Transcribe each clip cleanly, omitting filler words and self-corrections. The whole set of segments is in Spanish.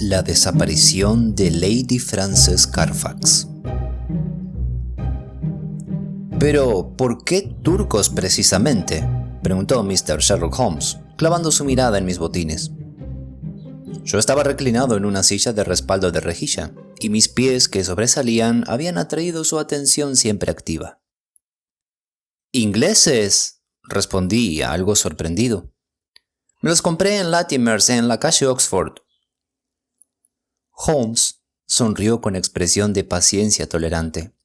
La desaparición de Lady Frances Carfax. «¿Pero por qué turcos precisamente?», preguntó Mr. Sherlock Holmes, clavando su mirada en mis botines. Yo estaba reclinado en una silla de respaldo de rejilla, y mis pies que sobresalían habían atraído su atención siempre activa. «¿Ingleses?», respondí, algo sorprendido. «Me los compré en Latimers, en la calle Oxford». Holmes sonrió con expresión de paciencia tolerante.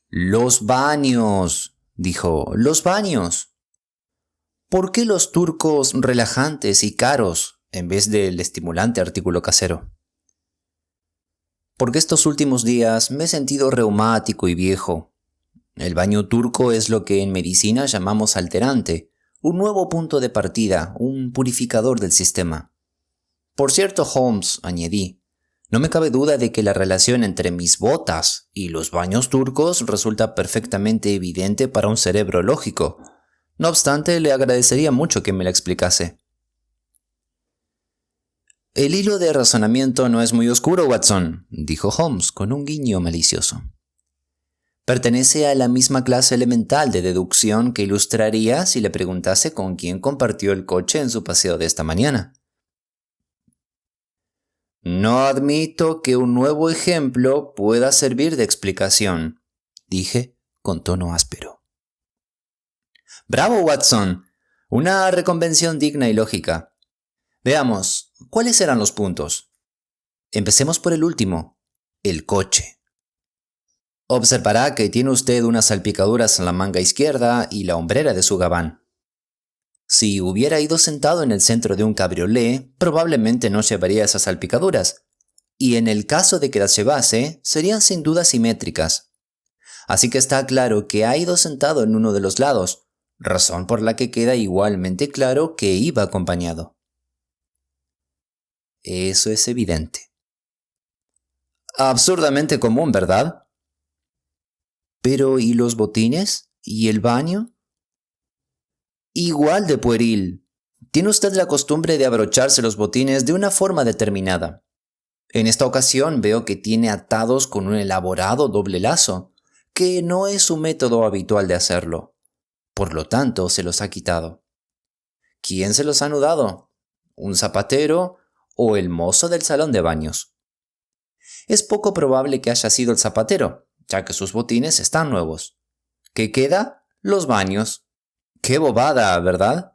«Los baños», dijo, «los baños. ¿Por qué los turcos relajantes y caros en vez del estimulante artículo casero?» «Porque estos últimos días me he sentido reumático y viejo. El baño turco es lo que en medicina llamamos alterante, un nuevo punto de partida, un purificador del sistema. Por cierto, Holmes», añadí, «no me cabe duda de que la relación entre mis botas y los baños turcos resulta perfectamente evidente para un cerebro lógico. No obstante, le agradecería mucho que me la explicase». «El hilo de razonamiento no es muy oscuro, Watson», dijo Holmes con un guiño malicioso. «Pertenece a la misma clase elemental de deducción que ilustraría si le preguntase con quién compartió el coche en su paseo de esta mañana». «No admito que un nuevo ejemplo pueda servir de explicación», dije con tono áspero. «Bravo, Watson. Una reconvención digna y lógica. Veamos, ¿cuáles eran los puntos? Empecemos por el último, el coche. Observará que tiene usted unas salpicaduras en la manga izquierda y la hombrera de su gabán. Si hubiera ido sentado en el centro de un cabriolé, probablemente no llevaría esas salpicaduras, y en el caso de que las llevase, serían sin duda simétricas. Así que está claro que ha ido sentado en uno de los lados, razón por la que queda igualmente claro que iba acompañado». «Eso es evidente». «Absurdamente común, ¿verdad?» «Pero, ¿y los botines? ¿Y el baño?» «Igual de pueril. Tiene usted la costumbre de abrocharse los botines de una forma determinada. En esta ocasión veo que tiene atados con un elaborado doble lazo, que no es su método habitual de hacerlo. Por lo tanto, se los ha quitado. ¿Quién se los ha anudado? ¿Un zapatero o el mozo del salón de baños? Es poco probable que haya sido el zapatero, ya que sus botines están nuevos. ¿Qué queda? Los baños. ¡Qué bobada!, ¿verdad?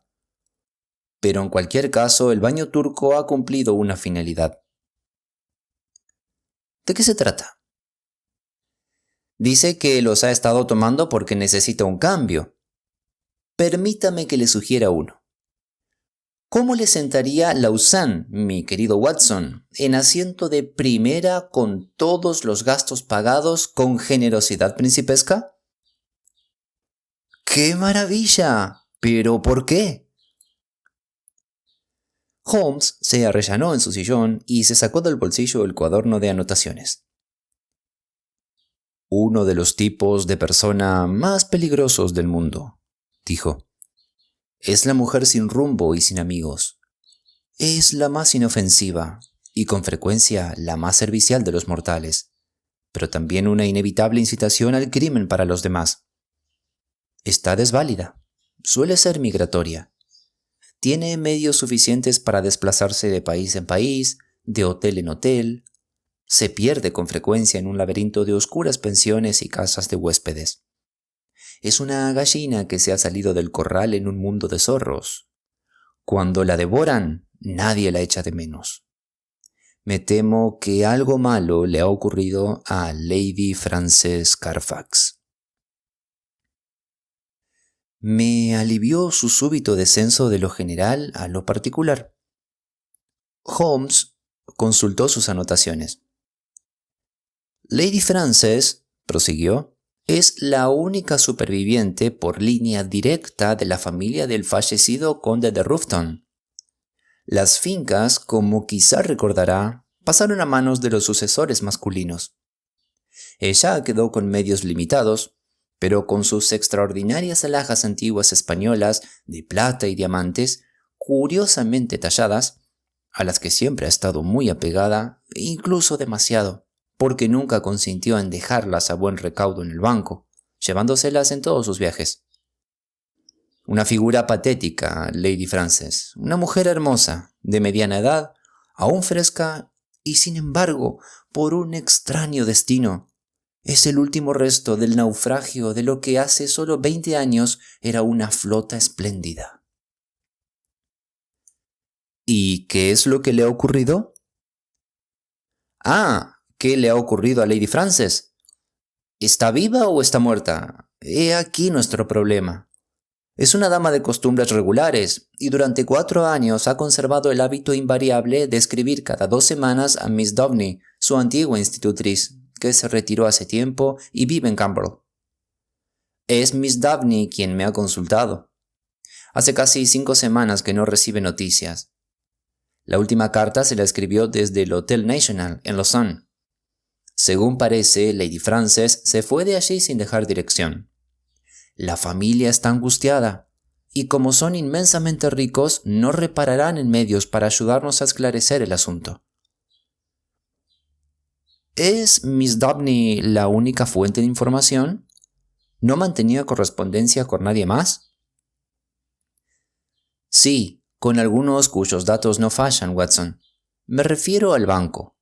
Pero en cualquier caso, el baño turco ha cumplido una finalidad». «¿De qué se trata?» «Dice que los ha estado tomando porque necesita un cambio. Permítame que le sugiera uno. ¿Cómo le sentaría Lausanne, mi querido Watson, en asiento de primera con todos los gastos pagados con generosidad principesca?» «¡Qué maravilla! ¿Pero por qué?» Holmes se arrellanó en su sillón y se sacó del bolsillo el cuaderno de anotaciones. «Uno de los tipos de persona más peligrosos del mundo», dijo. «Es la mujer sin rumbo y sin amigos. Es la más inofensiva y con frecuencia la más servicial de los mortales, pero también una inevitable incitación al crimen para los demás. Está desválida, suele ser migratoria. Tiene medios suficientes para desplazarse de país en país, de hotel en hotel. Se pierde con frecuencia en un laberinto de oscuras pensiones y casas de huéspedes. Es una gallina que se ha salido del corral en un mundo de zorros. Cuando la devoran, nadie la echa de menos. Me temo que algo malo le ha ocurrido a Lady Frances Carfax». Me alivió su súbito descenso de lo general a lo particular. Holmes consultó sus anotaciones. «Lady Frances», prosiguió, «es la única superviviente por línea directa de la familia del fallecido conde de Rufton. Las fincas, como quizá recordará, pasaron a manos de los sucesores masculinos. Ella quedó con medios limitados, pero con sus extraordinarias alhajas antiguas españolas de plata y diamantes, curiosamente talladas, a las que siempre ha estado muy apegada, incluso demasiado, porque nunca consintió en dejarlas a buen recaudo en el banco, llevándoselas en todos sus viajes. Una figura patética, Lady Frances, una mujer hermosa, de mediana edad, aún fresca, y sin embargo, por un extraño destino, es el último resto del naufragio de lo que hace solo 20 años era una flota espléndida. ¿Y qué es lo que le ha ocurrido? Ah, ¿qué le ha ocurrido a Lady Frances? ¿Está viva o está muerta? He aquí nuestro problema. Es una dama de costumbres regulares y durante 4 años ha conservado el hábito invariable de escribir cada 2 semanas a Miss Daubeny, su antigua institutriz, que se retiró hace tiempo y vive en Camberwell. Es Miss Daubeny quien me ha consultado. Hace casi 5 semanas que no recibe noticias. La última carta se la escribió desde el Hotel National, en Lausanne. Según parece, Lady Frances se fue de allí sin dejar dirección. La familia está angustiada, y como son inmensamente ricos, no repararán en medios para ayudarnos a esclarecer el asunto. ¿Es Miss Daubeny la única fuente de información? ¿No mantenía correspondencia con nadie más? Sí, con algunos cuyos datos no fallan, Watson. Me refiero al banco.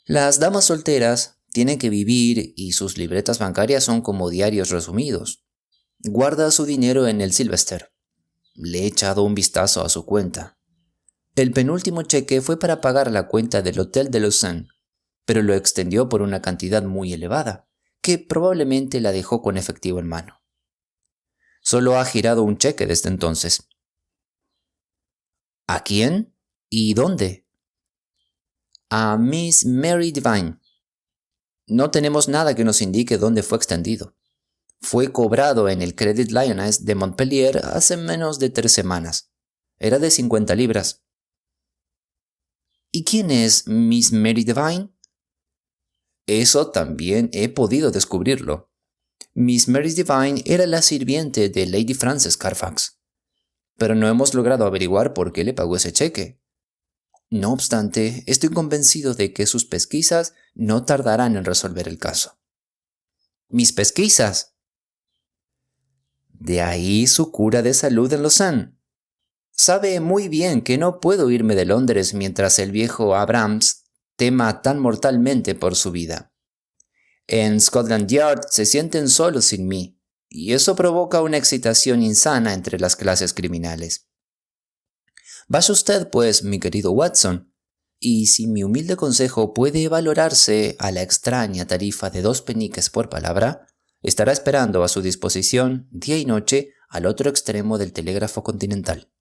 Las damas solteras tienen que vivir y sus libretas bancarias son como diarios resumidos. Guarda su dinero en el Sylvester. Le he echado un vistazo a su cuenta. El penúltimo cheque fue para pagar la cuenta del Hotel de Lausanne, pero lo extendió por una cantidad muy elevada, que probablemente la dejó con efectivo en mano. Solo ha girado un cheque desde entonces. ¿A quién? ¿Y dónde? A Miss Mary Devine. No tenemos nada que nos indique dónde fue extendido. Fue cobrado en el Credit Lyonnais de Montpellier hace menos de 3 semanas. Era de 50 libras. ¿Y quién es Miss Mary Devine? Eso también he podido descubrirlo. Miss Mary Devine era la sirviente de Lady Frances Carfax. Pero no hemos logrado averiguar por qué le pagó ese cheque. No obstante, estoy convencido de que sus pesquisas no tardarán en resolver el caso. ¿Mis pesquisas? De ahí su cura de salud en Lausanne. Sabe muy bien que no puedo irme de Londres mientras el viejo Abrams tema tan mortalmente por su vida. En Scotland Yard se sienten solos sin mí, y eso provoca una excitación insana entre las clases criminales. Vaya usted, pues, mi querido Watson, y si mi humilde consejo puede valorarse a la extraña tarifa de 2 peniques por palabra, estará esperando a su disposición día y noche al otro extremo del telégrafo continental.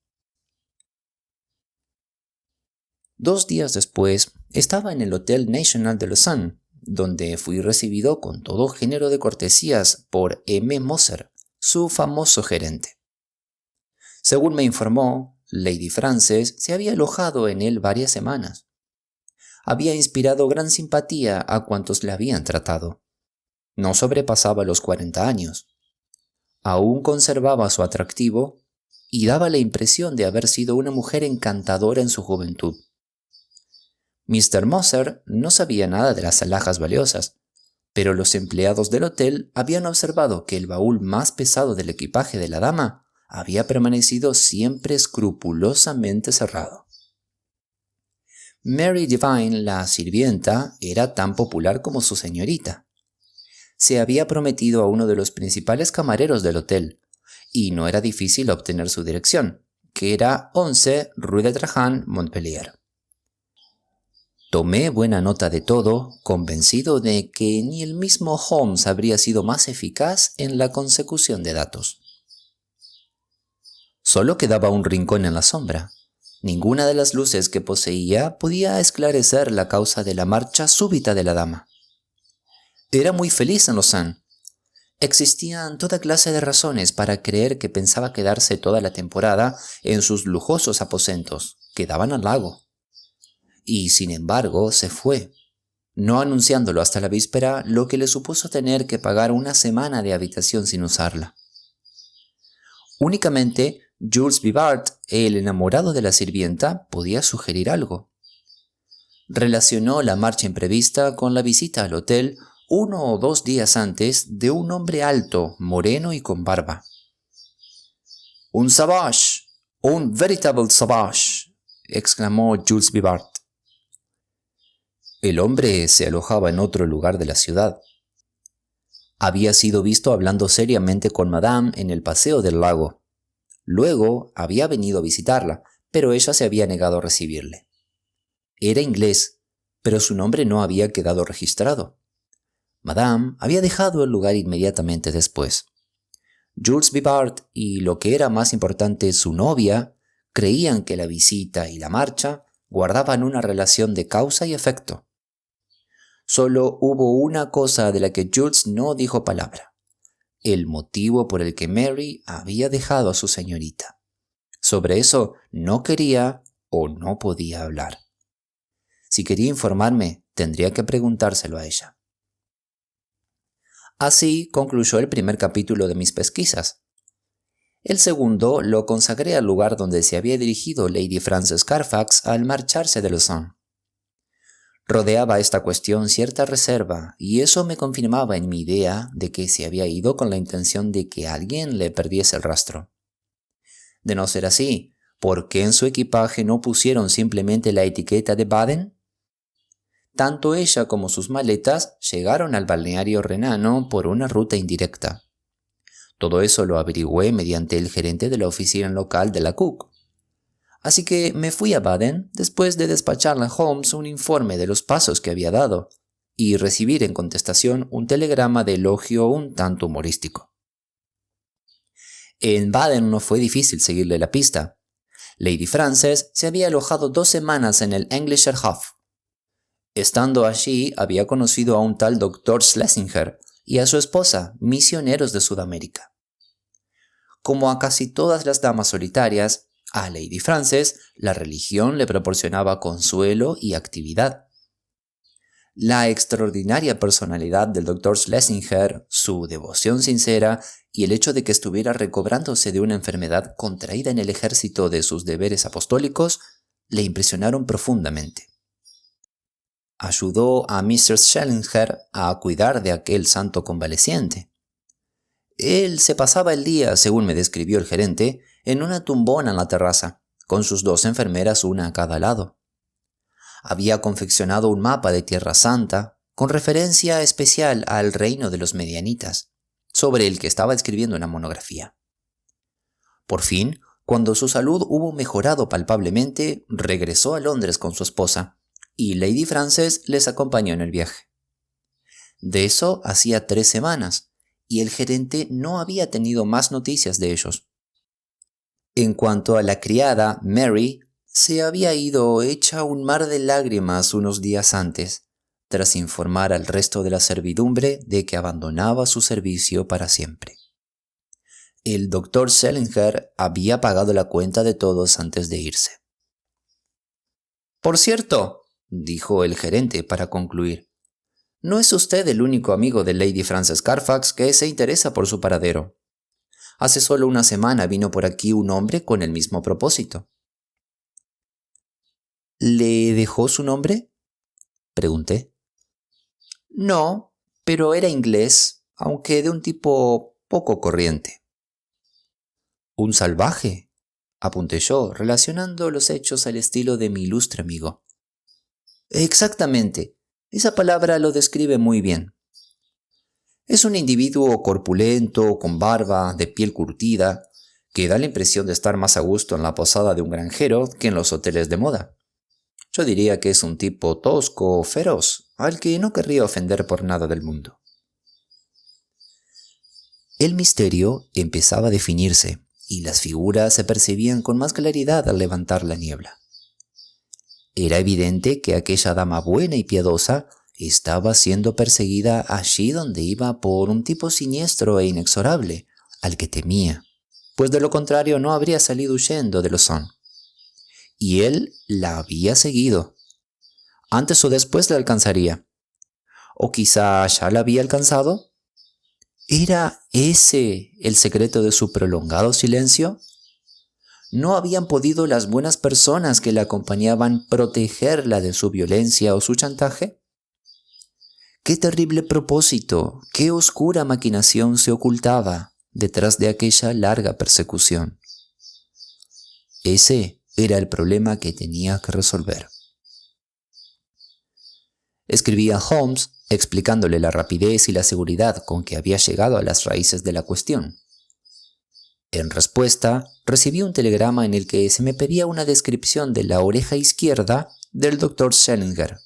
2 días después, estaba en el Hotel National de Lausanne, donde fui recibido con todo género de cortesías por M. Moser, su famoso gerente. Según me informó, Lady Frances se había alojado en él varias semanas. Había inspirado gran simpatía a cuantos le habían tratado. No sobrepasaba los 40 años. Aún conservaba su atractivo y daba la impresión de haber sido una mujer encantadora en su juventud. Mr. Moser no sabía nada de las alhajas valiosas, pero los empleados del hotel habían observado que el baúl más pesado del equipaje de la dama había permanecido siempre escrupulosamente cerrado. Mary Devine, la sirvienta, era tan popular como su señorita. Se había prometido a uno de los principales camareros del hotel, y no era difícil obtener su dirección, que era 11 Rue de Trajan, Montpellier. Tomé buena nota de todo, convencido de que ni el mismo Holmes habría sido más eficaz en la consecución de datos. Solo quedaba un rincón en la sombra. Ninguna de las luces que poseía podía esclarecer la causa de la marcha súbita de la dama. Era muy feliz en Lausanne. Existían toda clase de razones para creer que pensaba quedarse toda la temporada en sus lujosos aposentos, que daban al lago. Y sin embargo se fue, no anunciándolo hasta la víspera, lo que le supuso tener que pagar una semana de habitación sin usarla. Únicamente Jules Vivart, el enamorado de la sirvienta, podía sugerir algo. Relacionó la marcha imprevista con la visita al hotel 1 o 2 días antes de un hombre alto, moreno y con barba. «Un sauvage, un véritable sauvage», exclamó Jules Vivart. El hombre se alojaba en otro lugar de la ciudad. Había sido visto hablando seriamente con Madame en el paseo del lago. Luego había venido a visitarla, pero ella se había negado a recibirle. Era inglés, pero su nombre no había quedado registrado. Madame había dejado el lugar inmediatamente después. Jules Vivart y, lo que era más importante, su novia, creían que la visita y la marcha guardaban una relación de causa y efecto. Solo hubo una cosa de la que Jules no dijo palabra: el motivo por el que Mary había dejado a su señorita. Sobre eso no quería o no podía hablar. Si quería informarme, tendría que preguntárselo a ella. Así concluyó el primer capítulo de mis pesquisas. El segundo lo consagré al lugar donde se había dirigido Lady Frances Carfax al marcharse de Lausanne. Rodeaba esta cuestión cierta reserva, y eso me confirmaba en mi idea de que se había ido con la intención de que alguien le perdiese el rastro. De no ser así, ¿por qué en su equipaje no pusieron simplemente la etiqueta de Baden? Tanto ella como sus maletas llegaron al balneario renano por una ruta indirecta. Todo eso lo averigüé mediante el gerente de la oficina local de la Cook. Así que me fui a Baden después de despacharle a Holmes un informe de los pasos que había dado y recibir en contestación un telegrama de elogio un tanto humorístico. En Baden no fue difícil seguirle la pista. Lady Frances se había alojado 2 semanas en el Englischer Hof. Estando allí había conocido a un tal Dr. Schlesinger y a su esposa, misioneros de Sudamérica. Como a casi todas las damas solitarias, a Lady Frances la religión le proporcionaba consuelo y actividad. La extraordinaria personalidad del Dr. Schlesinger, su devoción sincera y el hecho de que estuviera recobrándose de una enfermedad contraída en el ejército de sus deberes apostólicos le impresionaron profundamente. Ayudó a Mr. Schlesinger a cuidar de aquel santo convaleciente. Él se pasaba el día, según me describió el gerente, en una tumbona en la terraza, con sus 2 enfermeras una a cada lado. Había confeccionado un mapa de Tierra Santa, con referencia especial al reino de los Medianitas, sobre el que estaba escribiendo una monografía. Por fin, cuando su salud hubo mejorado palpablemente, regresó a Londres con su esposa, y Lady Frances les acompañó en el viaje. De eso hacía 3 semanas, y el gerente no había tenido más noticias de ellos. En cuanto a la criada, Mary, se había ido hecha un mar de lágrimas unos días antes, tras informar al resto de la servidumbre de que abandonaba su servicio para siempre. El Dr. Schlesinger había pagado la cuenta de todos antes de irse. «Por cierto», dijo el gerente para concluir, «no es usted el único amigo de Lady Frances Carfax que se interesa por su paradero. Hace solo una semana vino por aquí un hombre con el mismo propósito». «¿Le dejó su nombre?», pregunté. «No, pero era inglés, aunque de un tipo poco corriente». «¿Un salvaje?», apunté yo, relacionando los hechos al estilo de mi ilustre amigo. «Exactamente, esa palabra lo describe muy bien. Es un individuo corpulento, con barba, de piel curtida, que da la impresión de estar más a gusto en la posada de un granjero que en los hoteles de moda. Yo diría que es un tipo tosco, feroz, al que no querría ofender por nada del mundo». El misterio empezaba a definirse, y las figuras se percibían con más claridad al levantar la niebla. Era evidente que aquella dama buena y piadosa estaba siendo perseguida allí donde iba por un tipo siniestro e inexorable, al que temía, pues de lo contrario no habría salido huyendo de Lausanne. Y él la había seguido. Antes o después la alcanzaría. ¿O quizá ya la había alcanzado? ¿Era ese el secreto de su prolongado silencio? ¿No habían podido las buenas personas que la acompañaban protegerla de su violencia o su chantaje? ¡Qué terrible propósito, qué oscura maquinación se ocultaba detrás de aquella larga persecución! Ese era el problema que tenía que resolver. Escribí a Holmes explicándole la rapidez y la seguridad con que había llegado a las raíces de la cuestión. En respuesta, recibí un telegrama en el que se me pedía una descripción de la oreja izquierda del Dr. Schellinger.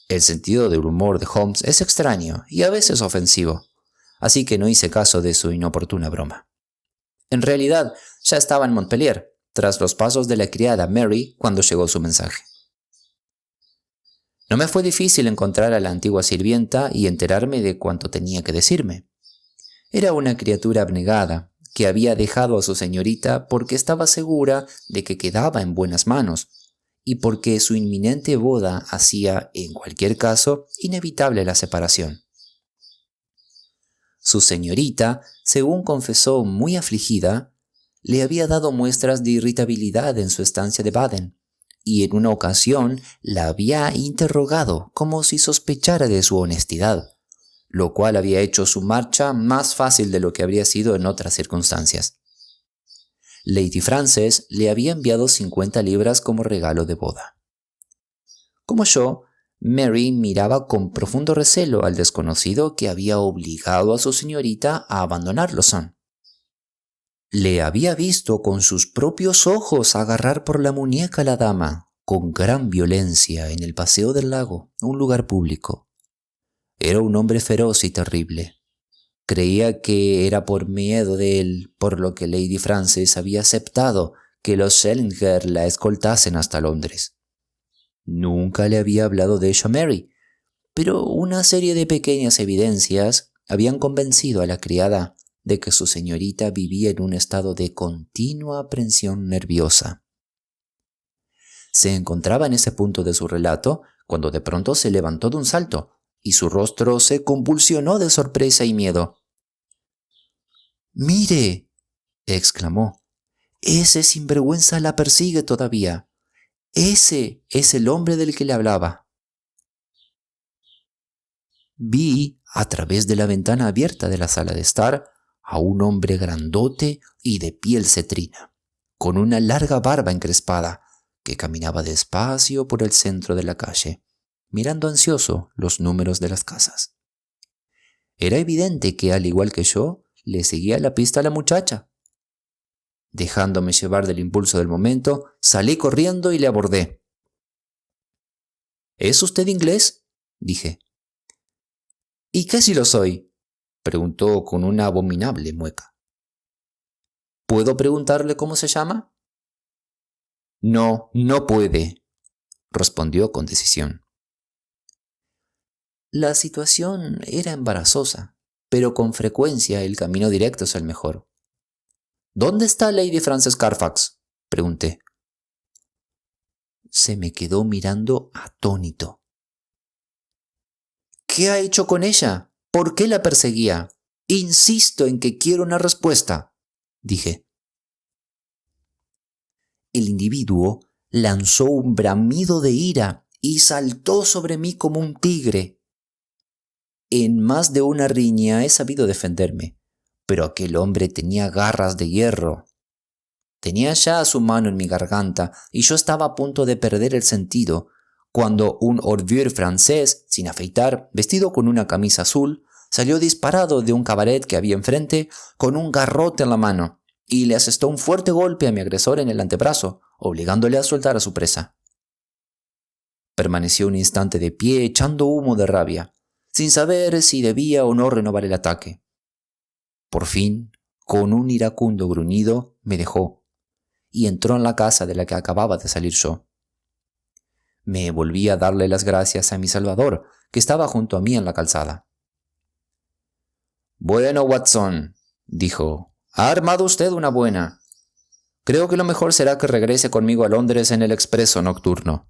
El sentido del humor de Holmes es extraño y a veces ofensivo, así que no hice caso de su inoportuna broma. En realidad, ya estaba en Montpellier, tras los pasos de la criada Mary, cuando llegó su mensaje. No me fue difícil encontrar a la antigua sirvienta y enterarme de cuanto tenía que decirme. Era una criatura abnegada, que había dejado a su señorita porque estaba segura de que quedaba en buenas manos, y porque su inminente boda hacía, en cualquier caso, inevitable la separación. Su señorita, según confesó muy afligida, le había dado muestras de irritabilidad en su estancia de Baden, y en una ocasión la había interrogado como si sospechara de su honestidad, lo cual había hecho su marcha más fácil de lo que habría sido en otras circunstancias. Lady Frances le había enviado 50 libras como regalo de boda. Como yo, Mary miraba con profundo recelo al desconocido que había obligado a su señorita a abandonar Lausanne. Le había visto con sus propios ojos agarrar por la muñeca a la dama, con gran violencia, en el paseo del lago, un lugar público. Era un hombre feroz y terrible. Creía que era por miedo de él, por lo que Lady Frances había aceptado que los Schellinger la escoltasen hasta Londres. Nunca le había hablado de ello a Mary, pero una serie de pequeñas evidencias habían convencido a la criada de que su señorita vivía en un estado de continua aprensión nerviosa. Se encontraba en ese punto de su relato cuando de pronto se levantó de un salto y su rostro se convulsionó de sorpresa y miedo. «¡Mire!», exclamó. «Ese sinvergüenza la persigue todavía. Ese es el hombre del que le hablaba». Vi, a través de la ventana abierta de la sala de estar, a un hombre grandote y de piel cetrina, con una larga barba encrespada, que caminaba despacio por el centro de la calle, mirando ansioso los números de las casas. Era evidente que, al igual que yo, le seguía la pista a la muchacha. Dejándome llevar del impulso del momento, salí corriendo y le abordé. «¿Es usted inglés?», dije. «¿Y qué si lo soy?», preguntó con una abominable mueca. «¿Puedo preguntarle cómo se llama?». «No, no puede», respondió con decisión. La situación era embarazosa, pero con frecuencia el camino directo es el mejor. «¿Dónde está Lady Frances Carfax?», pregunté. Se me quedó mirando atónito. «¿Qué ha hecho con ella? ¿Por qué la perseguía? Insisto en que quiero una respuesta», dije. El individuo lanzó un bramido de ira y saltó sobre mí como un tigre. En más de una riña he sabido defenderme, pero aquel hombre tenía garras de hierro. Tenía ya su mano en mi garganta y yo estaba a punto de perder el sentido, cuando un orvieux francés, sin afeitar, vestido con una camisa azul, salió disparado de un cabaret que había enfrente con un garrote en la mano y le asestó un fuerte golpe a mi agresor en el antebrazo, obligándole a soltar a su presa. Permaneció un instante de pie echando humo de rabia, sin saber si debía o no renovar el ataque. Por fin, con un iracundo gruñido, me dejó y entró en la casa de la que acababa de salir yo. Me volví a darle las gracias a mi salvador, que estaba junto a mí en la calzada. «Bueno, Watson», dijo, «ha armado usted una buena. Creo que lo mejor será que regrese conmigo a Londres en el expreso nocturno».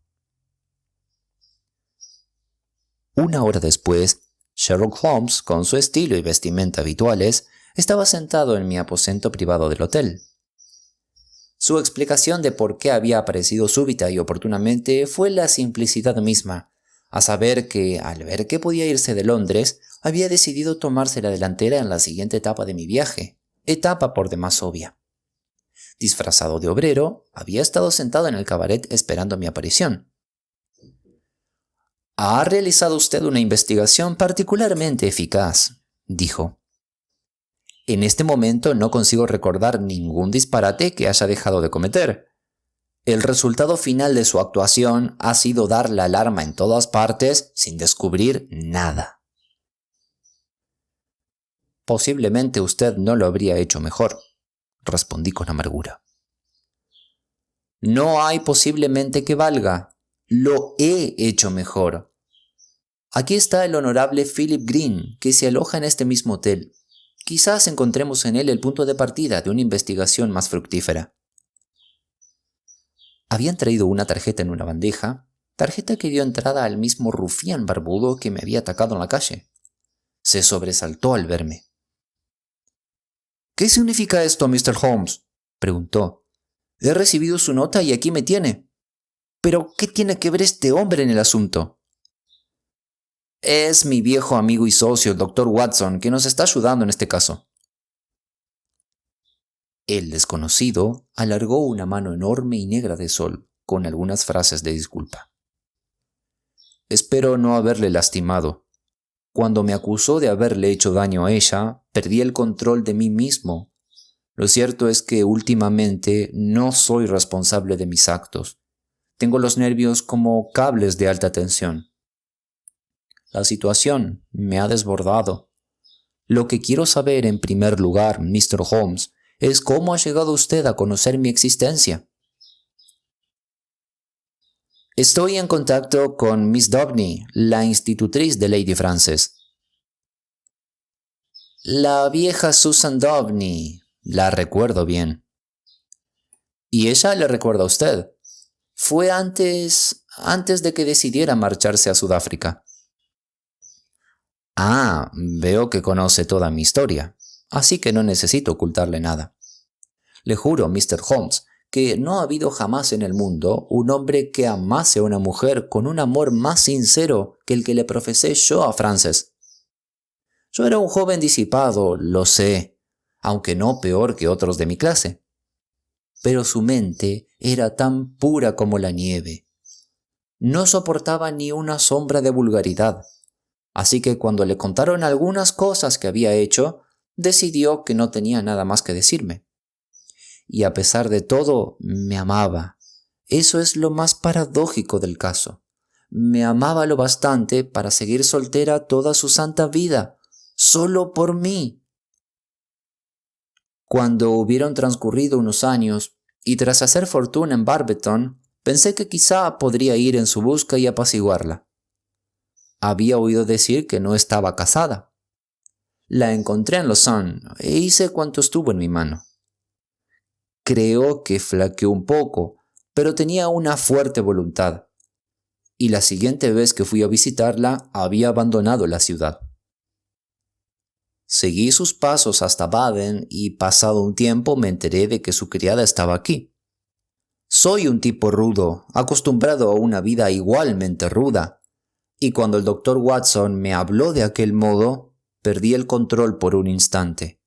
Una hora después, Sherlock Holmes, con su estilo y vestimenta habituales, estaba sentado en mi aposento privado del hotel. Su explicación de por qué había aparecido súbita y oportunamente fue la simplicidad misma, a saber que, al ver que podía irse de Londres, había decidido tomarse la delantera en la siguiente etapa de mi viaje, etapa por demás obvia. Disfrazado de obrero, había estado sentado en el cabaret esperando mi aparición. «Ha realizado usted una investigación particularmente eficaz», dijo. «En este momento no consigo recordar ningún disparate que haya dejado de cometer. El resultado final de su actuación ha sido dar la alarma en todas partes sin descubrir nada». «Posiblemente usted no lo habría hecho mejor», respondí con amargura. «No hay posiblemente que valga. Lo he hecho mejor. Aquí está el honorable Philip Green, que se aloja en este mismo hotel. Quizás encontremos en él el punto de partida de una investigación más fructífera». Habían traído una tarjeta en una bandeja, tarjeta que dio entrada al mismo rufián barbudo que me había atacado en la calle. Se sobresaltó al verme. «¿Qué significa esto, Mr. Holmes?», preguntó. «He recibido su nota y aquí me tiene. ¿Pero qué tiene que ver este hombre en el asunto?». «Es mi viejo amigo y socio, el Dr. Watson, que nos está ayudando en este caso». El desconocido alargó una mano enorme y negra de sol, con algunas frases de disculpa. «Espero no haberle lastimado. Cuando me acusó de haberle hecho daño a ella, perdí el control de mí mismo. Lo cierto es que últimamente no soy responsable de mis actos. Tengo los nervios como cables de alta tensión. La situación me ha desbordado. Lo que quiero saber en primer lugar, Mr. Holmes, es cómo ha llegado usted a conocer mi existencia». «Estoy en contacto con Miss Daubeny, la institutriz de Lady Frances». «La vieja Susan Daubeny, la recuerdo bien». «¿Y ella le recuerda a usted? Fue antes de que decidiera marcharse a Sudáfrica». «Ah, veo que conoce toda mi historia, así que no necesito ocultarle nada. Le juro, Mr. Holmes, que no ha habido jamás en el mundo un hombre que amase a una mujer con un amor más sincero que el que le profesé yo a Frances. Yo era un joven disipado, lo sé, aunque no peor que otros de mi clase. Pero su mente era tan pura como la nieve. No soportaba ni una sombra de vulgaridad. Así que cuando le contaron algunas cosas que había hecho, decidió que no tenía nada más que decirme. Y a pesar de todo, me amaba. Eso es lo más paradójico del caso. Me amaba lo bastante para seguir soltera toda su santa vida, solo por mí». Cuando hubieron transcurrido unos años, y tras hacer fortuna en Barbiton, pensé que quizá podría ir en su busca y apaciguarla. Había oído decir que no estaba casada. La encontré en Lausanne e hice cuanto estuvo en mi mano. Creo que flaqueó un poco, pero tenía una fuerte voluntad. Y la siguiente vez que fui a visitarla, había abandonado la ciudad. Seguí sus pasos hasta Baden y pasado un tiempo me enteré de que su criada estaba aquí. Soy un tipo rudo, acostumbrado a una vida igualmente ruda, y cuando el Dr. Watson me habló de aquel modo, perdí el control por un instante.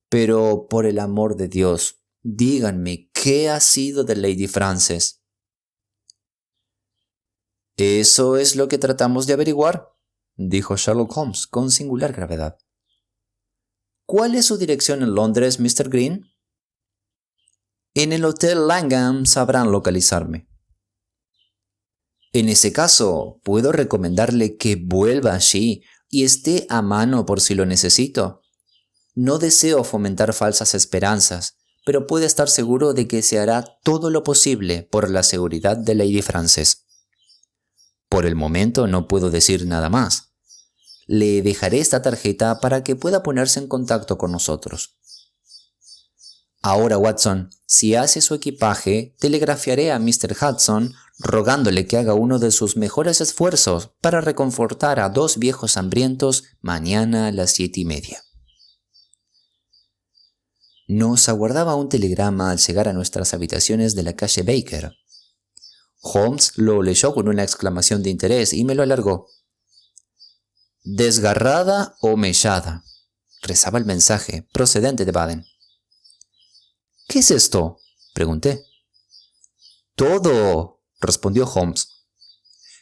Pero, por el amor de Dios, díganme, ¿qué ha sido de Lady Frances? «Eso es lo que tratamos de averiguar», dijo Sherlock Holmes con singular gravedad. «¿Cuál es su dirección en Londres, Mr. Green?» «En el Hotel Langham sabrán localizarme». «En ese caso, puedo recomendarle que vuelva allí y esté a mano por si lo necesito. No deseo fomentar falsas esperanzas, pero puede estar seguro de que se hará todo lo posible por la seguridad de Lady Frances. Por el momento no puedo decir nada más. Le dejaré esta tarjeta para que pueda ponerse en contacto con nosotros. Ahora, Watson, si hace su equipaje, telegrafiaré a Mr. Hudson rogándole que haga uno de sus mejores esfuerzos para reconfortar a 2 viejos hambrientos mañana a las 7:30. Nos aguardaba un telegrama al llegar a nuestras habitaciones de la calle Baker. Holmes lo leyó con una exclamación de interés y me lo alargó. «Desgarrada o mellada», rezaba el mensaje, procedente de Baden. «¿Qué es esto?», pregunté. «Todo», respondió Holmes.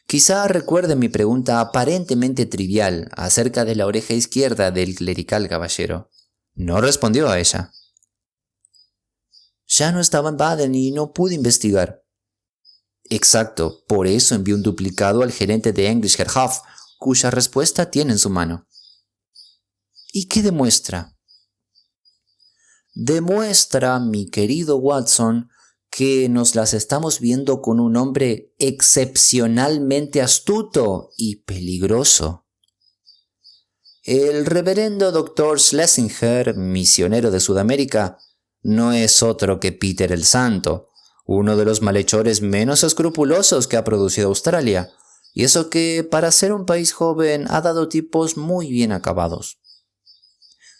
Quizá recuerde mi pregunta aparentemente trivial acerca de la oreja izquierda del clerical caballero. No respondió a ella. «Ya no estaba en Baden y no pude investigar». «Exacto, por eso envié un duplicado al gerente de Englischer Hof, cuya respuesta tiene en su mano». «¿Y qué demuestra?». «Demuestra, mi querido Watson, que nos las estamos viendo con un hombre excepcionalmente astuto y peligroso. El reverendo Dr. Schlesinger, misionero de Sudamérica, no es otro que Peter el Santo, uno de los malhechores menos escrupulosos que ha producido Australia, y eso que, para ser un país joven, ha dado tipos muy bien acabados.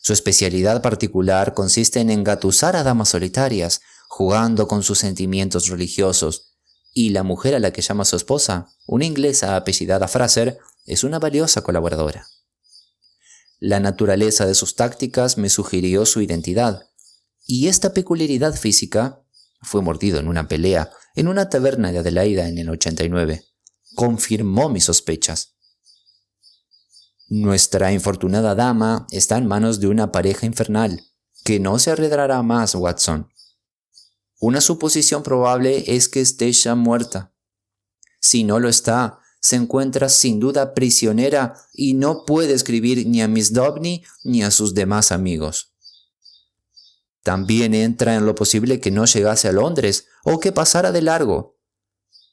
Su especialidad particular consiste en engatusar a damas solitarias, jugando con sus sentimientos religiosos, y la mujer a la que llama su esposa, una inglesa apellidada Fraser, es una valiosa colaboradora. La naturaleza de sus tácticas me sugirió su identidad, y esta peculiaridad física, fue mordido en una pelea en una taberna de Adelaida en el 89, confirmó mis sospechas. Nuestra infortunada dama está en manos de una pareja infernal, que no se arredrará más, Watson. Una suposición probable es que esté ya muerta. Si no lo está, se encuentra sin duda prisionera y no puede escribir ni a Miss Daubeny ni a sus demás amigos. También entra en lo posible que no llegase a Londres o que pasara de largo.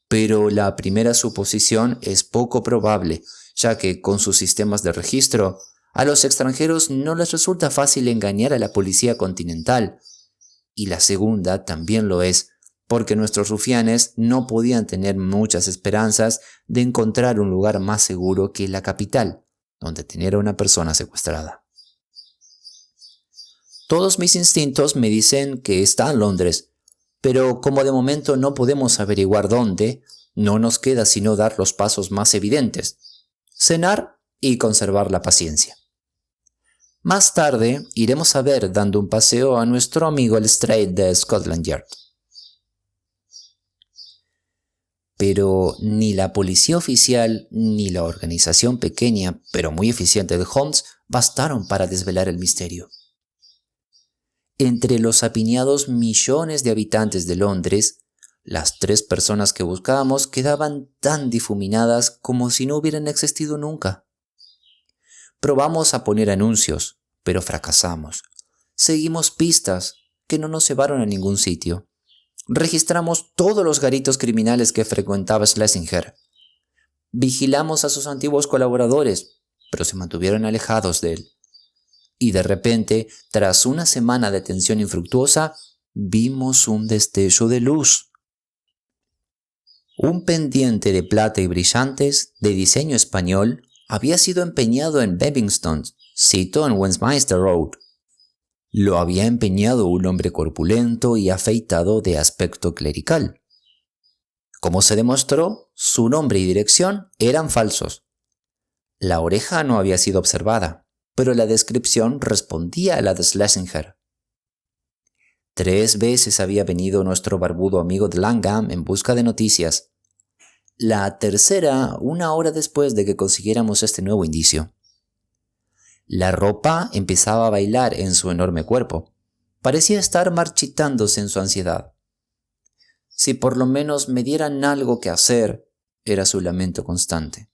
Pero la primera suposición es poco probable, ya que con sus sistemas de registro, a los extranjeros no les resulta fácil engañar a la policía continental. Y la segunda también lo es, porque nuestros rufianes no podían tener muchas esperanzas de encontrar un lugar más seguro que la capital, donde tener a una persona secuestrada. Todos mis instintos me dicen que está en Londres, pero como de momento no podemos averiguar dónde, no nos queda sino dar los pasos más evidentes: cenar y conservar la paciencia. Más tarde iremos a ver dando un paseo a nuestro amigo Lestrade de Scotland Yard. Pero ni la policía oficial ni la organización pequeña pero muy eficiente de Holmes bastaron para desvelar el misterio. Entre los apiñados millones de habitantes de Londres, las 3 personas que buscábamos quedaban tan difuminadas como si no hubieran existido nunca. Probamos a poner anuncios, pero fracasamos. Seguimos pistas que no nos llevaron a ningún sitio. Registramos todos los garitos criminales que frecuentaba Schlesinger. Vigilamos a sus antiguos colaboradores, pero se mantuvieron alejados de él. Y de repente, tras una semana de tensión infructuosa, vimos un destello de luz. Un pendiente de plata y brillantes, de diseño español, había sido empeñado en Bebington, sito en Westminster Road. Lo había empeñado un hombre corpulento y afeitado de aspecto clerical. Como se demostró, su nombre y dirección eran falsos. La oreja no había sido observada, pero la descripción respondía a la de Schlesinger. 3 veces había venido nuestro barbudo amigo de Langham en busca de noticias. La tercera, 1 hora después de que consiguiéramos este nuevo indicio. La ropa empezaba a bailar en su enorme cuerpo. Parecía estar marchitándose en su ansiedad. Si por lo menos me dieran algo que hacer, era su lamento constante.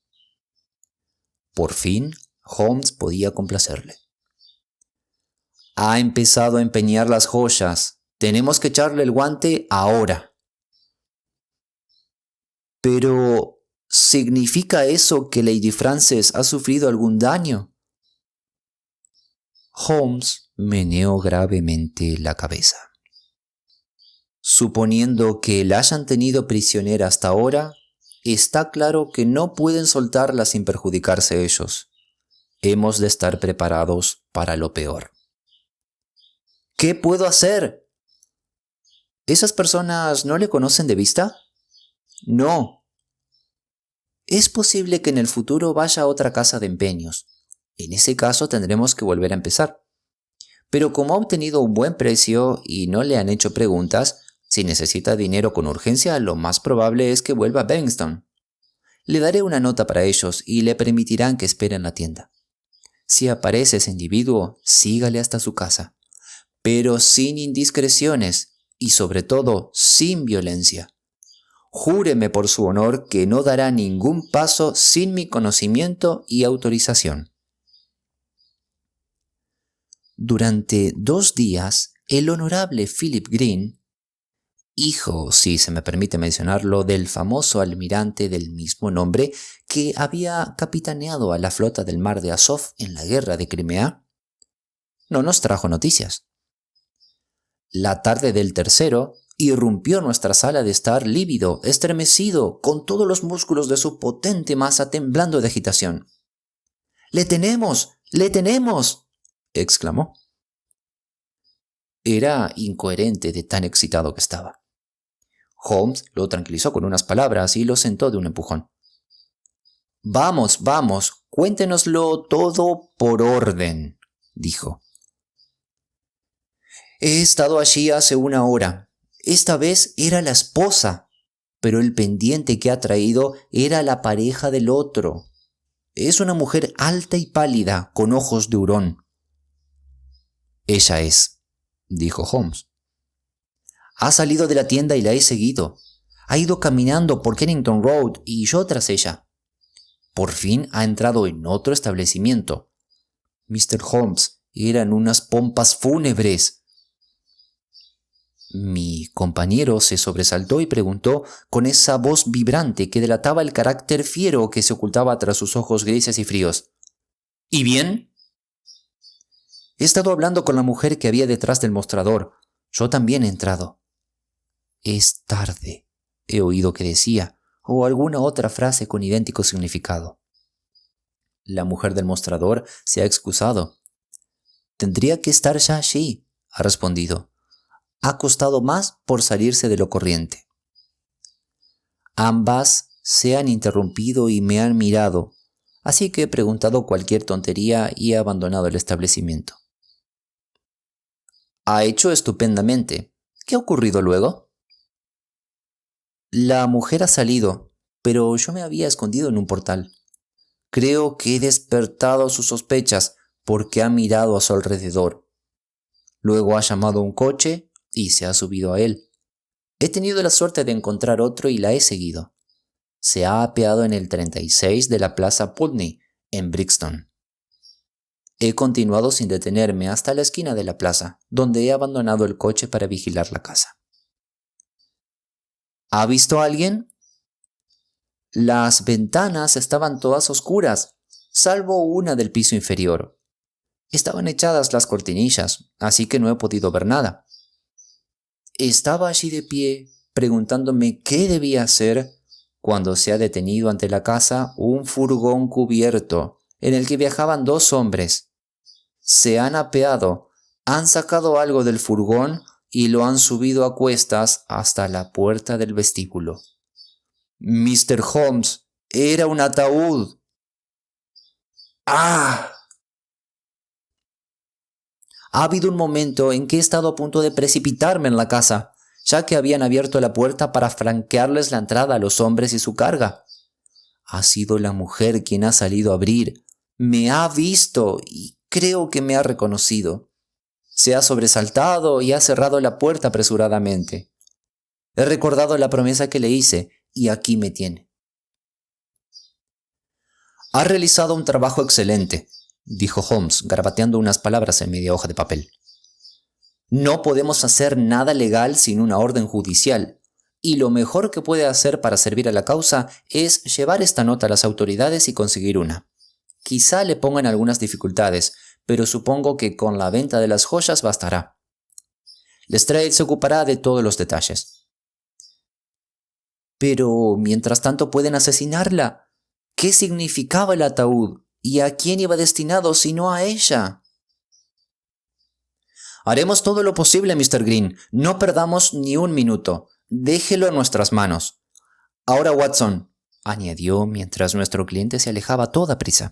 Por fin, Holmes podía complacerle. Ha empezado a empeñar las joyas. Tenemos que echarle el guante ahora. Pero, ¿significa eso que Lady Frances ha sufrido algún daño? Holmes meneó gravemente la cabeza. Suponiendo que la hayan tenido prisionera hasta ahora, está claro que no pueden soltarla sin perjudicarse ellos. Hemos de estar preparados para lo peor. ¿Qué puedo hacer? ¿Esas personas no le conocen de vista? No. Es posible que en el futuro vaya a otra casa de empeños. En ese caso tendremos que volver a empezar. Pero como ha obtenido un buen precio y no le han hecho preguntas, si necesita dinero con urgencia, lo más probable es que vuelva a Bennington. Le daré una nota para ellos y le permitirán que espere en la tienda. Si aparece ese individuo, sígale hasta su casa, pero sin indiscreciones y sobre todo sin violencia. Júreme por su honor que no dará ningún paso sin mi conocimiento y autorización. Durante 2 días, el honorable Philip Green, hijo, si se me permite mencionarlo, del famoso almirante del mismo nombre que había capitaneado a la flota del mar de Azov en la guerra de Crimea, no nos trajo noticias. La tarde del tercero, irrumpió nuestra sala de estar lívido, estremecido, con todos los músculos de su potente masa temblando de agitación. ¡Le tenemos! ¡Le tenemos!, exclamó. Era incoherente de tan excitado que estaba. Holmes lo tranquilizó con unas palabras y lo sentó de un empujón. Vamos, vamos, cuéntenoslo todo por orden, dijo. He estado allí hace 1 hora. Esta vez era la esposa, pero el pendiente que ha traído era la pareja del otro. Es una mujer alta y pálida, con ojos de hurón. Ella es, dijo Holmes. Ha salido de la tienda y la he seguido. Ha ido caminando por Kennington Road y yo tras ella. Por fin ha entrado en otro establecimiento. Mr. Holmes, eran unas pompas fúnebres. Mi compañero se sobresaltó y preguntó con esa voz vibrante que delataba el carácter fiero que se ocultaba tras sus ojos grises y fríos. ¿Y bien? He estado hablando con la mujer que había detrás del mostrador. Yo también he entrado. Es tarde, he oído que decía, o alguna otra frase con idéntico significado. La mujer del mostrador se ha excusado. Tendría que estar ya allí, ha respondido. Ha costado más por salirse de lo corriente. Ambas se han interrumpido y me han mirado, así que he preguntado cualquier tontería y he abandonado el establecimiento. Ha hecho estupendamente. ¿Qué ha ocurrido luego? La mujer ha salido, pero yo me había escondido en un portal. Creo que he despertado sus sospechas porque ha mirado a su alrededor. Luego ha llamado a un coche y se ha subido a él. He tenido la suerte de encontrar otro y la he seguido. Se ha apeado en el 36 de la Plaza Putney, en Brixton. He continuado sin detenerme hasta la esquina de la plaza, donde he abandonado el coche para vigilar la casa. ¿Ha visto a alguien? Las ventanas estaban todas oscuras, salvo una del piso inferior. Estaban echadas las cortinillas, así que no he podido ver nada. Estaba allí de pie, preguntándome qué debía hacer, cuando se ha detenido ante la casa un furgón cubierto, en el que viajaban 2 hombres. Se han apeado, han sacado algo del furgón y lo han subido a cuestas hasta la puerta del vestíbulo. Mr. Holmes, era un ataúd. ¡Ah! Ha habido un momento en que he estado a punto de precipitarme en la casa, ya que habían abierto la puerta para franquearles la entrada a los hombres y su carga. Ha sido la mujer quien ha salido a abrir. Me ha visto y creo que me ha reconocido. Se ha sobresaltado y ha cerrado la puerta apresuradamente. He recordado la promesa que le hice y aquí me tiene. Ha realizado un trabajo excelente, dijo Holmes, garabateando unas palabras en media hoja de papel. No podemos hacer nada legal sin una orden judicial, y lo mejor que puede hacer para servir a la causa es llevar esta nota a las autoridades y conseguir una. Quizá le pongan algunas dificultades, pero supongo que con la venta de las joyas bastará. Lestrade se ocupará de todos los detalles. Pero, mientras tanto, pueden asesinarla. ¿Qué significaba el ataúd? ¿Y a quién iba destinado sino a ella? Haremos todo lo posible, Mr. Green. No perdamos ni un minuto. Déjelo en nuestras manos. Ahora, Watson, añadió mientras nuestro cliente se alejaba a toda prisa,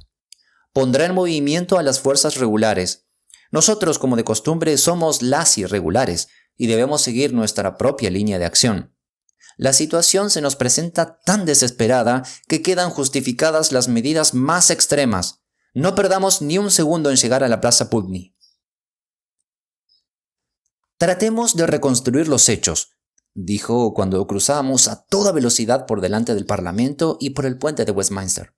pondrá en movimiento a las fuerzas regulares. Nosotros, como de costumbre, somos las irregulares y debemos seguir nuestra propia línea de acción. La situación se nos presenta tan desesperada que quedan justificadas las medidas más extremas. No perdamos ni un segundo en llegar a la Plaza Putney. Tratemos de reconstruir los hechos, dijo cuando cruzábamos a toda velocidad por delante del Parlamento y por el puente de Westminster.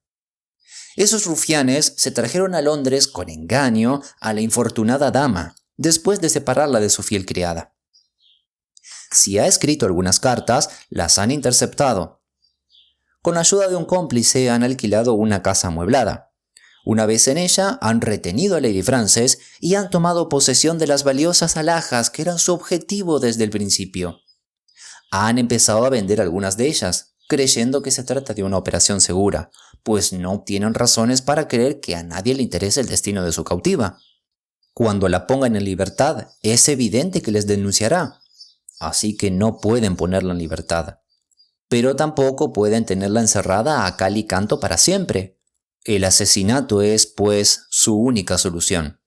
Esos rufianes se trajeron a Londres con engaño a la infortunada dama, después de separarla de su fiel criada. Si ha escrito algunas cartas, las han interceptado. Con ayuda de un cómplice han alquilado una casa amueblada. Una vez en ella, han retenido a Lady Frances y han tomado posesión de las valiosas alhajas que eran su objetivo desde el principio. Han empezado a vender algunas de ellas, creyendo que se trata de una operación segura, pues no tienen razones para creer que a nadie le interese el destino de su cautiva. Cuando la pongan en libertad, es evidente que les denunciará, así que no pueden ponerla en libertad. Pero tampoco pueden tenerla encerrada a cal y canto para siempre. El asesinato es, pues, su única solución.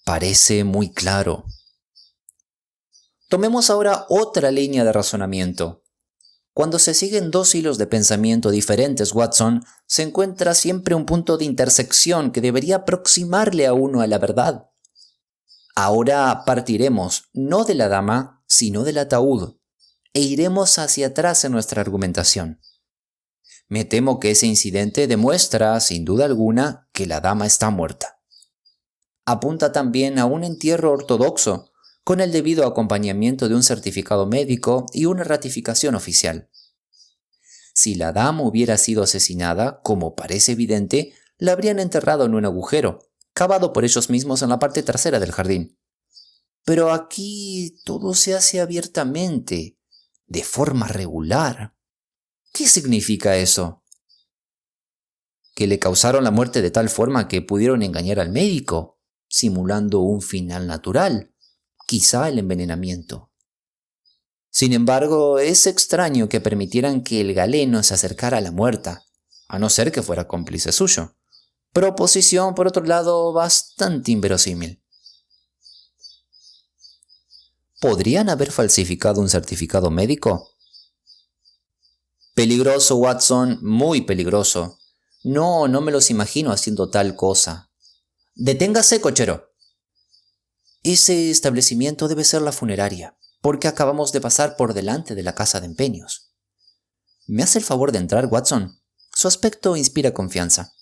Parece muy claro. Tomemos ahora otra línea de razonamiento. Cuando se siguen dos hilos de pensamiento diferentes, Watson, se encuentra siempre un punto de intersección que debería aproximarle a uno a la verdad. Ahora partiremos, no de la dama, sino del ataúd, e iremos hacia atrás en nuestra argumentación. Me temo que ese incidente demuestra, sin duda alguna, que la dama está muerta. Apunta también a un entierro ortodoxo, con el debido acompañamiento de un certificado médico y una ratificación oficial. Si la dama hubiera sido asesinada, como parece evidente, la habrían enterrado en un agujero, cavado por ellos mismos en la parte trasera del jardín. Pero aquí todo se hace abiertamente, de forma regular. ¿Qué significa eso? Que le causaron la muerte de tal forma que pudieron engañar al médico, simulando un final natural, quizá el envenenamiento. Sin embargo, es extraño que permitieran que el galeno se acercara a la muerta, a no ser que fuera cómplice suyo. Proposición, por otro lado, bastante inverosímil. ¿Podrían haber falsificado un certificado médico? Peligroso, Watson, muy peligroso. No me los imagino haciendo tal cosa. ¡Deténgase, cochero! Ese establecimiento debe ser la funeraria, porque acabamos de pasar por delante de la casa de empeños. ¿Me hace el favor de entrar, Watson? Su aspecto inspira confianza.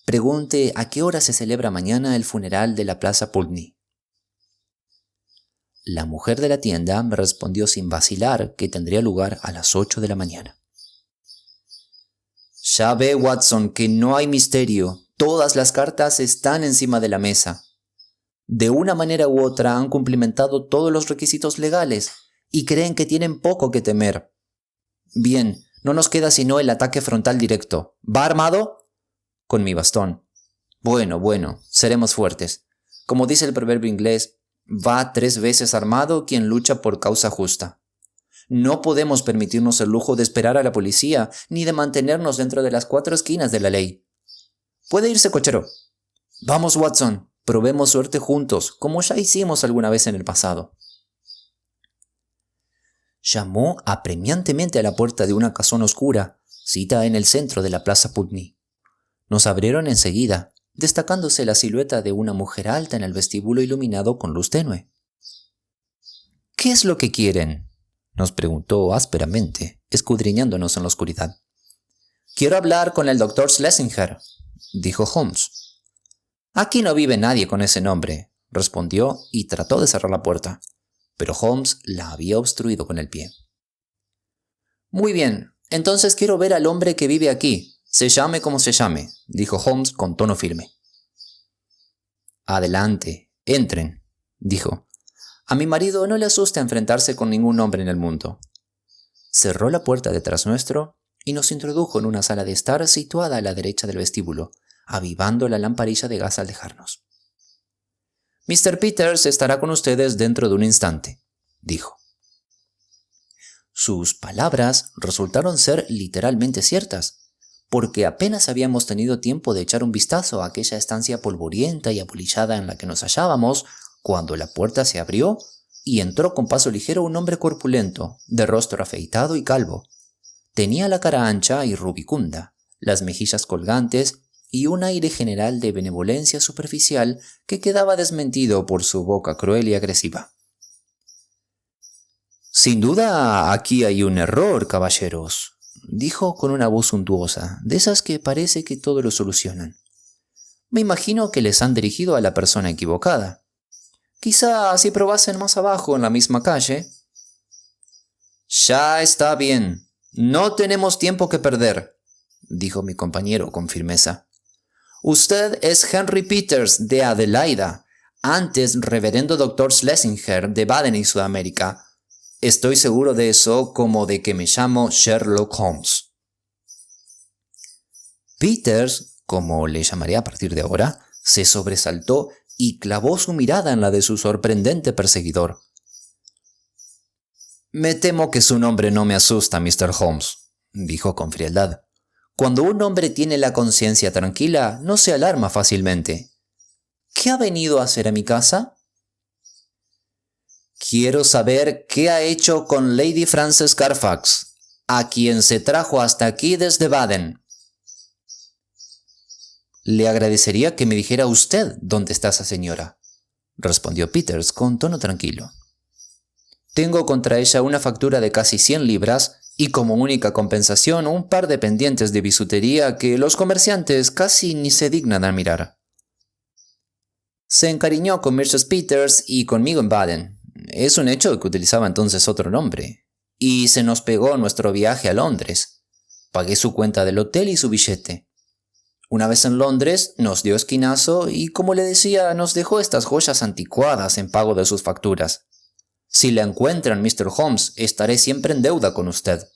Pregunte a qué hora se celebra mañana el funeral de la Plaza Putney. La mujer de la tienda me respondió sin vacilar que tendría lugar a las 8 de la mañana. Ya ve, Watson, que no hay misterio. Todas las cartas están encima de la mesa. De una manera u otra han cumplimentado todos los requisitos legales y creen que tienen poco que temer. Bien, no nos queda sino el ataque frontal directo. ¿Va armado? Con mi bastón. Bueno, seremos fuertes. Como dice el proverbio inglés, va 3 veces armado quien lucha por causa justa. No podemos permitirnos el lujo de esperar a la policía, ni de mantenernos dentro de las 4 esquinas de la ley. Puede irse, cochero. Vamos, Watson, probemos suerte juntos, como ya hicimos alguna vez en el pasado. Llamó apremiantemente a la puerta de una casona oscura, situada en el centro de la Plaza Putney. Nos abrieron enseguida, destacándose la silueta de una mujer alta en el vestíbulo iluminado con luz tenue. ¿Qué es lo que quieren?, nos preguntó ásperamente, escudriñándonos en la oscuridad. Quiero hablar con el doctor Schlesinger, dijo Holmes. Aquí no vive nadie con ese nombre, respondió y trató de cerrar la puerta, pero Holmes la había obstruido con el pie. Muy bien, entonces quiero ver al hombre que vive aquí, se llame como se llame, dijo Holmes con tono firme. Adelante, entren, dijo. A mi marido no le asusta enfrentarse con ningún hombre en el mundo. Cerró la puerta detrás nuestro y nos introdujo en una sala de estar situada a la derecha del vestíbulo, avivando la lamparilla de gas al dejarnos. Mr. Peters estará con ustedes dentro de un instante, dijo. Sus palabras resultaron ser literalmente ciertas, porque apenas habíamos tenido tiempo de echar un vistazo a aquella estancia polvorienta y apolillada en la que nos hallábamos, cuando la puerta se abrió y entró con paso ligero un hombre corpulento, de rostro afeitado y calvo. Tenía la cara ancha y rubicunda, las mejillas colgantes y un aire general de benevolencia superficial que quedaba desmentido por su boca cruel y agresiva. «Sin duda aquí hay un error, caballeros», dijo con una voz suntuosa, de esas que parece que todo lo solucionan. «Me imagino que les han dirigido a la persona equivocada. Quizá si probasen más abajo en la misma calle». «Ya está bien. No tenemos tiempo que perder», dijo mi compañero con firmeza. «Usted es Henry Peters de Adelaida, antes reverendo Dr. Schlesinger de Baden y Sudamérica. Estoy seguro de eso como de que me llamo Sherlock Holmes». Peters, como le llamaré a partir de ahora, se sobresaltó y clavó su mirada en la de su sorprendente perseguidor. «Me temo que su nombre no me asusta, Mr. Holmes», dijo con frialdad. «Cuando un hombre tiene la conciencia tranquila, no se alarma fácilmente. ¿Qué ha venido a hacer a mi casa?» «Quiero saber qué ha hecho con Lady Frances Carfax, a quien se trajo hasta aquí desde Baden». «Le agradecería que me dijera usted dónde está esa señora», respondió Peters con tono tranquilo. «Tengo contra ella una factura de casi 100 libras y como única compensación un par de pendientes de bisutería que los comerciantes casi ni se dignan a mirar. Se encariñó con Mrs. Peters y conmigo en Baden. Es un hecho que utilizaba entonces otro nombre. Y se nos pegó nuestro viaje a Londres. Pagué su cuenta del hotel y su billete. Una vez en Londres nos dio esquinazo y, como le decía, nos dejó estas joyas anticuadas en pago de sus facturas. Si la encuentran, Mr. Holmes, estaré siempre en deuda con usted».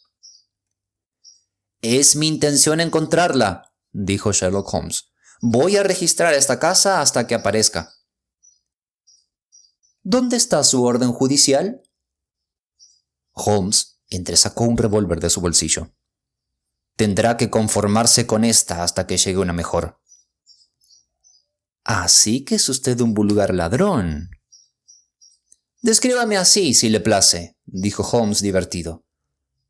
«Es mi intención encontrarla», dijo Sherlock Holmes. «Voy a registrar esta casa hasta que aparezca». «¿Dónde está su orden judicial?» Holmes entresacó un revólver de su bolsillo. «Tendrá que conformarse con esta hasta que llegue una mejor». «Así que es usted un vulgar ladrón». «Descríbame así, si le place», dijo Holmes divertido.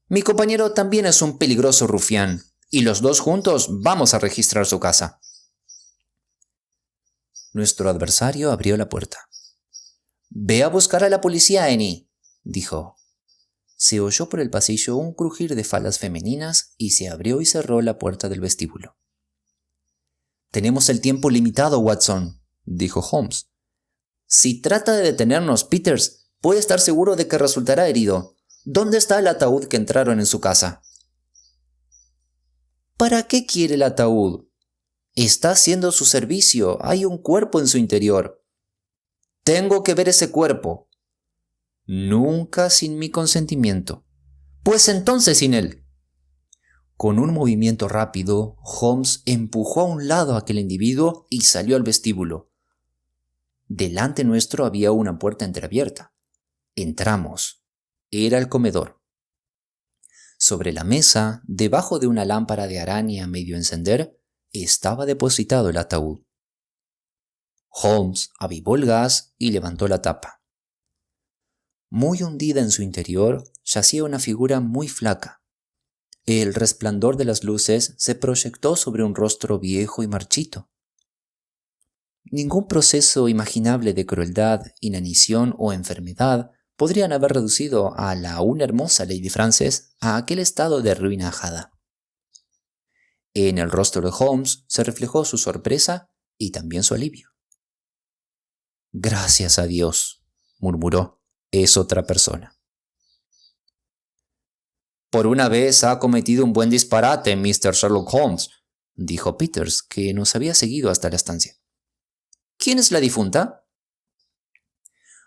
«Mi compañero también es un peligroso rufián, y los dos juntos vamos a registrar su casa». Nuestro adversario abrió la puerta. «Ve a buscar a la policía, Annie», dijo. Se oyó por el pasillo un crujir de faldas femeninas y se abrió y cerró la puerta del vestíbulo. «Tenemos el tiempo limitado, Watson», dijo Holmes. «Si trata de detenernos, Peters, puede estar seguro de que resultará herido. ¿Dónde está el ataúd que entraron en su casa?» «¿Para qué quiere el ataúd? Está haciendo su servicio. Hay un cuerpo en su interior». «Tengo que ver ese cuerpo». «Nunca sin mi consentimiento». «Pues entonces sin él». Con un movimiento rápido, Holmes empujó a un lado a aquel individuo y salió al vestíbulo. Delante nuestro había una puerta entreabierta. Entramos. Era el comedor. Sobre la mesa, debajo de una lámpara de araña a medio encender, estaba depositado el ataúd. Holmes avivó el gas y levantó la tapa. Muy hundida en su interior yacía una figura muy flaca. El resplandor de las luces se proyectó sobre un rostro viejo y marchito. Ningún proceso imaginable de crueldad, inanición o enfermedad podrían haber reducido a la aún hermosa Lady Frances a aquel estado de ruina ajada. En el rostro de Holmes se reflejó su sorpresa y también su alivio. «Gracias a Dios», murmuró, «es otra persona». «Por una vez ha cometido un buen disparate, Mr. Sherlock Holmes», dijo Peters, que nos había seguido hasta la estancia. «¿Quién es la difunta?»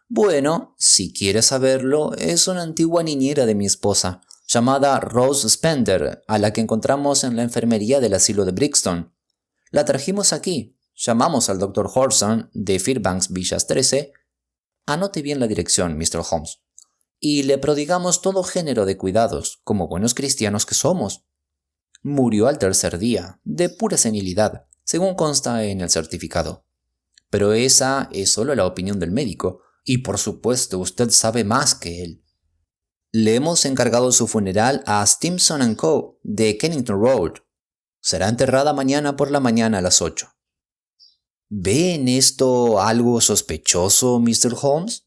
«Bueno, si quieres saberlo, es una antigua niñera de mi esposa, llamada Rose Spender, a la que encontramos en la enfermería del asilo de Brixton. La trajimos aquí, Llamamos al Dr. Horson de Fairbanks Villas 13, anote bien la dirección, Mr. Holmes, y le prodigamos todo género de cuidados, como buenos cristianos que somos. Murió al tercer día, de pura senilidad, según consta en el certificado. Pero esa es solo la opinión del médico, y por supuesto usted sabe más que él. Le hemos encargado su funeral a Stimson & Co. de Kennington Road. Será enterrada mañana por la mañana a las 8. ¿Ve en esto algo sospechoso, Mr. Holmes?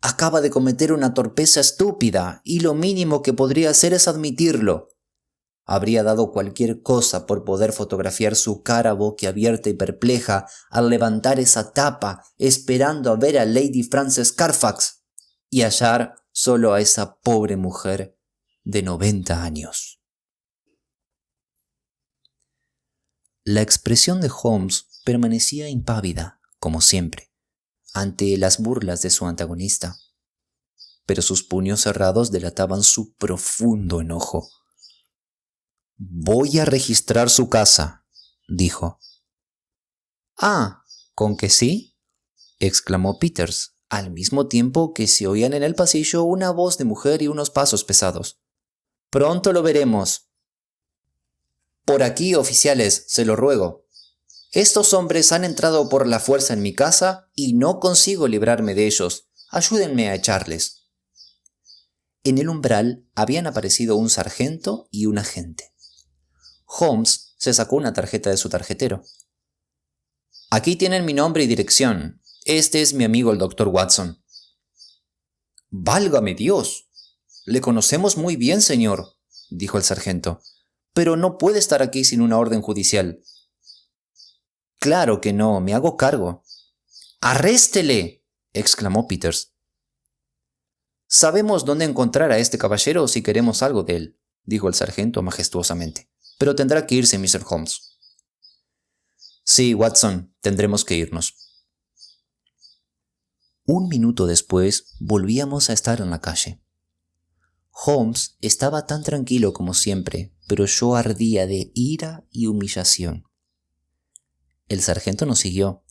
Acaba de cometer una torpeza estúpida, y lo mínimo que podría hacer es admitirlo. Habría dado cualquier cosa por poder fotografiar su cara boquiabierta y perpleja al levantar esa tapa, esperando a ver a Lady Frances Carfax, y hallar solo a esa pobre mujer de 90 años. La expresión de Holmes permanecía impávida, como siempre, ante las burlas de su antagonista, pero sus puños cerrados delataban su profundo enojo. «Voy a registrar su casa», dijo. «Ah, ¿con que sí?», exclamó Peters, al mismo tiempo que se oían en el pasillo una voz de mujer y unos pasos pesados. «Pronto lo veremos». «Por aquí, oficiales, se lo ruego. Estos hombres han entrado por la fuerza en mi casa y no consigo librarme de ellos. Ayúdenme a echarles». En el umbral habían aparecido un sargento y un agente. Holmes se sacó una tarjeta de su tarjetero. «Aquí tienen mi nombre y dirección. Este es mi amigo el Dr. Watson». «¡Válgame Dios! Le conocemos muy bien, señor», dijo el sargento, «pero no puede estar aquí sin una orden judicial». «Claro que no, me hago cargo». «¡Arréstele!», exclamó Peters. «Sabemos dónde encontrar a este caballero si queremos algo de él», dijo el sargento majestuosamente, «pero tendrá que irse, Mr. Holmes». «Sí, Watson, tendremos que irnos». Un minuto después volvíamos a estar en la calle. Holmes estaba tan tranquilo como siempre, pero yo ardía de ira y humillación. El sargento nos siguió.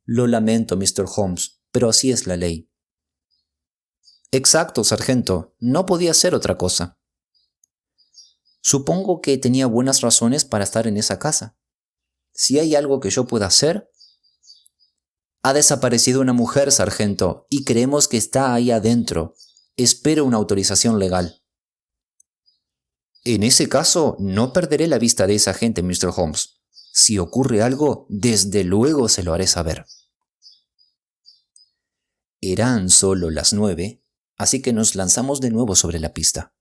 «Lo lamento, Mr. Holmes, pero así es la ley». «Exacto, sargento, no podía ser otra cosa». «Supongo que tenía buenas razones para estar en esa casa. Si hay algo que yo pueda hacer...» «Ha desaparecido una mujer, sargento, y creemos que está ahí adentro. Espero una autorización legal». «En ese caso, no perderé la vista de esa gente, Mr. Holmes. Si ocurre algo, desde luego se lo haré saber». Eran solo las 9, así que nos lanzamos de nuevo sobre la pista.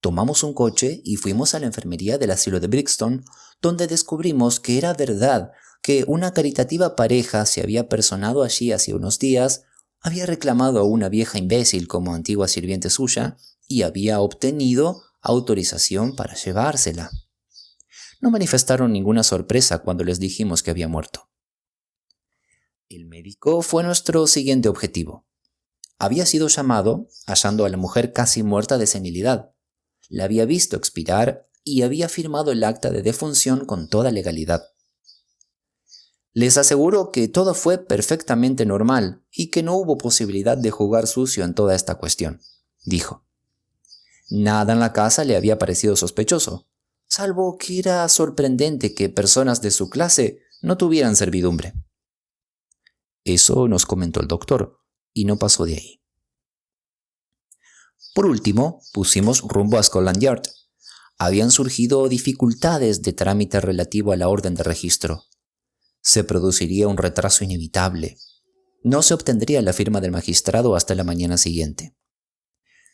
Tomamos un coche y fuimos a la enfermería del asilo de Brixton, donde descubrimos que era verdad que una caritativa pareja se había personado allí hacía unos días, había reclamado a una vieja imbécil como antigua sirviente suya y había obtenido autorización para llevársela. No manifestaron ninguna sorpresa cuando les dijimos que había muerto. El médico fue nuestro siguiente objetivo. Había sido llamado hallando a la mujer casi muerta de senilidad. La había visto expirar y había firmado el acta de defunción con toda legalidad. «Les aseguro que todo fue perfectamente normal y que no hubo posibilidad de jugar sucio en toda esta cuestión», dijo. «Nada en la casa le había parecido sospechoso, salvo que era sorprendente que personas de su clase no tuvieran servidumbre». Eso nos comentó el doctor, y no pasó de ahí. Por último, pusimos rumbo a Scotland Yard. Habían surgido dificultades de trámite relativo a la orden de registro. Se produciría un retraso inevitable. No se obtendría la firma del magistrado hasta la mañana siguiente.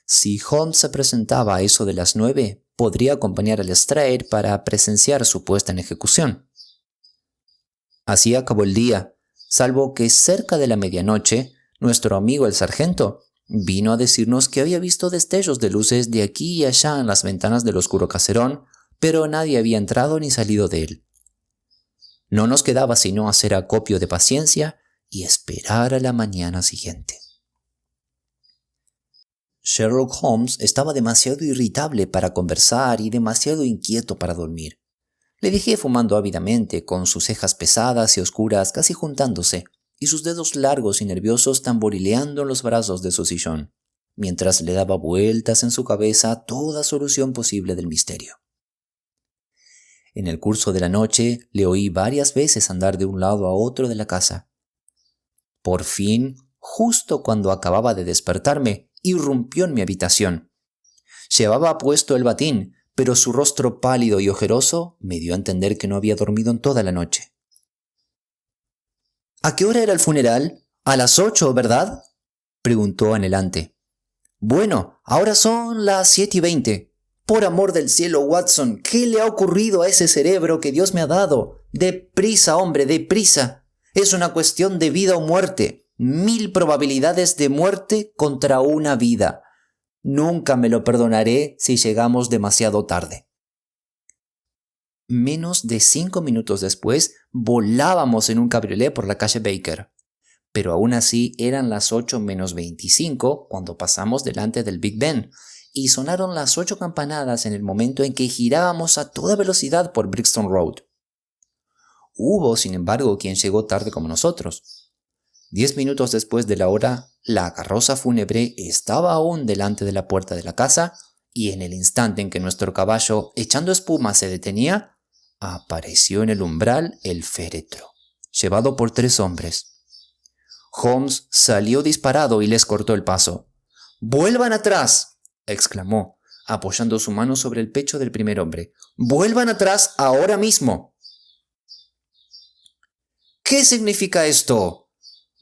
Si Holmes se presentaba a eso de las 9, podría acompañar a Lestrade para presenciar su puesta en ejecución. Así acabó el día, salvo que cerca de la medianoche, nuestro amigo el sargento vino a decirnos que había visto destellos de luces de aquí y allá en las ventanas del oscuro caserón, pero nadie había entrado ni salido de él. No nos quedaba sino hacer acopio de paciencia y esperar a la mañana siguiente. Sherlock Holmes estaba demasiado irritable para conversar y demasiado inquieto para dormir. Le dejé fumando ávidamente, con sus cejas pesadas y oscuras casi juntándose, y sus dedos largos y nerviosos tamborileando en los brazos de su sillón, mientras le daba vueltas en su cabeza toda solución posible del misterio. En el curso de la noche le oí varias veces andar de un lado a otro de la casa. Por fin, justo cuando acababa de despertarme, irrumpió en mi habitación. Llevaba puesto el batín, pero su rostro pálido y ojeroso me dio a entender que no había dormido en toda la noche. —¿A qué hora era el funeral? —A las 8, ¿verdad? —preguntó anhelante. —Bueno, ahora son las 7:20. Por amor del cielo, Watson, ¿qué le ha ocurrido a ese cerebro que Dios me ha dado? ¡Deprisa, hombre, deprisa! Es una cuestión de vida o muerte. 1000 probabilidades de muerte contra una vida. Nunca me lo perdonaré si llegamos demasiado tarde. Menos de 5 minutos después, volábamos en un cabriolé por la calle Baker. Pero aún así eran las 8 menos 25 cuando pasamos delante del Big Ben, y sonaron las 8 campanadas en el momento en que girábamos a toda velocidad por Brixton Road. Hubo, sin embargo, quien llegó tarde como nosotros. 10 minutos después de la hora, la carroza fúnebre estaba aún delante de la puerta de la casa, y en el instante en que nuestro caballo, echando espuma, se detenía, apareció en el umbral el féretro, llevado por 3 hombres. Holmes salió disparado y les cortó el paso. —¡Vuelvan atrás! —exclamó, apoyando su mano sobre el pecho del primer hombre. —¡Vuelvan atrás ahora mismo! —¿Qué significa esto?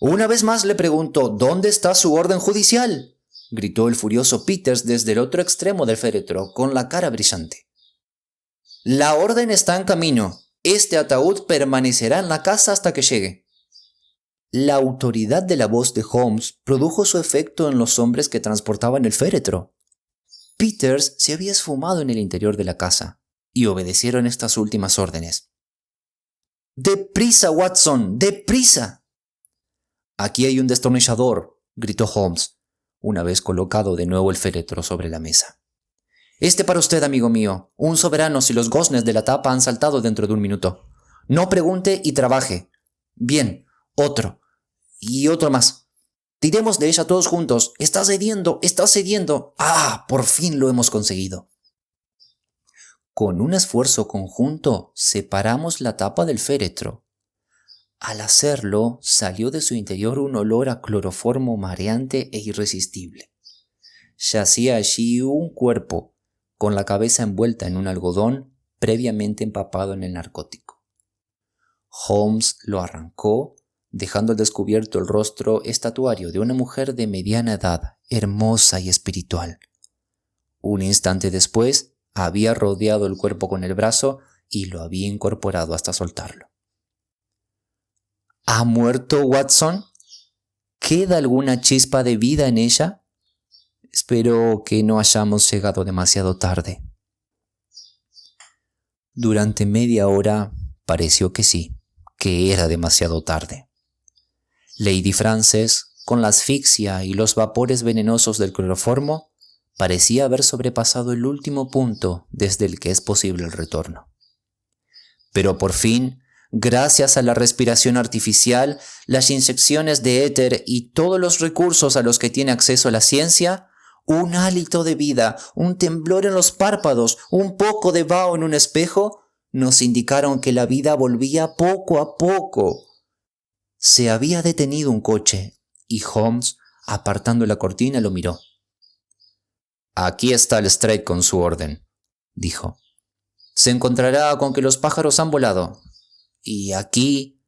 Una vez más le pregunto, ¿dónde está su orden judicial? —gritó el furioso Peters desde el otro extremo del féretro, con la cara brillante. —La orden está en camino. Este ataúd permanecerá en la casa hasta que llegue. La autoridad de la voz de Holmes produjo su efecto en los hombres que transportaban el féretro. Peters se había esfumado en el interior de la casa, y obedecieron estas últimas órdenes. —¡Deprisa, Watson! ¡Deprisa! —Aquí hay un destornillador —gritó Holmes, una vez colocado de nuevo el féretro sobre la mesa. —Este para usted, amigo mío. Un soberano si los goznes de la tapa han saltado dentro de un minuto. No pregunte y trabaje. Bien, otro. Y otro más. Tiremos de ella todos juntos. ¡Está cediendo! ¡Está cediendo! ¡Ah! Por fin lo hemos conseguido. Con un esfuerzo conjunto, separamos la tapa del féretro. Al hacerlo, salió de su interior un olor a cloroformo mareante e irresistible. Yacía allí un cuerpo, con la cabeza envuelta en un algodón previamente empapado en el narcótico. Holmes lo arrancó, dejando al descubierto el rostro estatuario de una mujer de mediana edad, hermosa y espiritual. Un instante después, había rodeado el cuerpo con el brazo y lo había incorporado hasta soltarlo. ¿Ha muerto Watson? ¿Queda alguna chispa de vida en ella? Espero que no hayamos llegado demasiado tarde. Durante media hora pareció que sí, que era demasiado tarde. Lady Frances, con la asfixia y los vapores venenosos del cloroformo, parecía haber sobrepasado el último punto desde el que es posible el retorno. Pero por fin, gracias a la respiración artificial, las inyecciones de éter y todos los recursos a los que tiene acceso la ciencia, un hálito de vida, un temblor en los párpados, un poco de vaho en un espejo, nos indicaron que la vida volvía poco a poco. Se había detenido un coche y Holmes, apartando la cortina, lo miró. «Aquí está Lestrade con su orden», dijo. «Se encontrará con que los pájaros han volado. Y aquí»,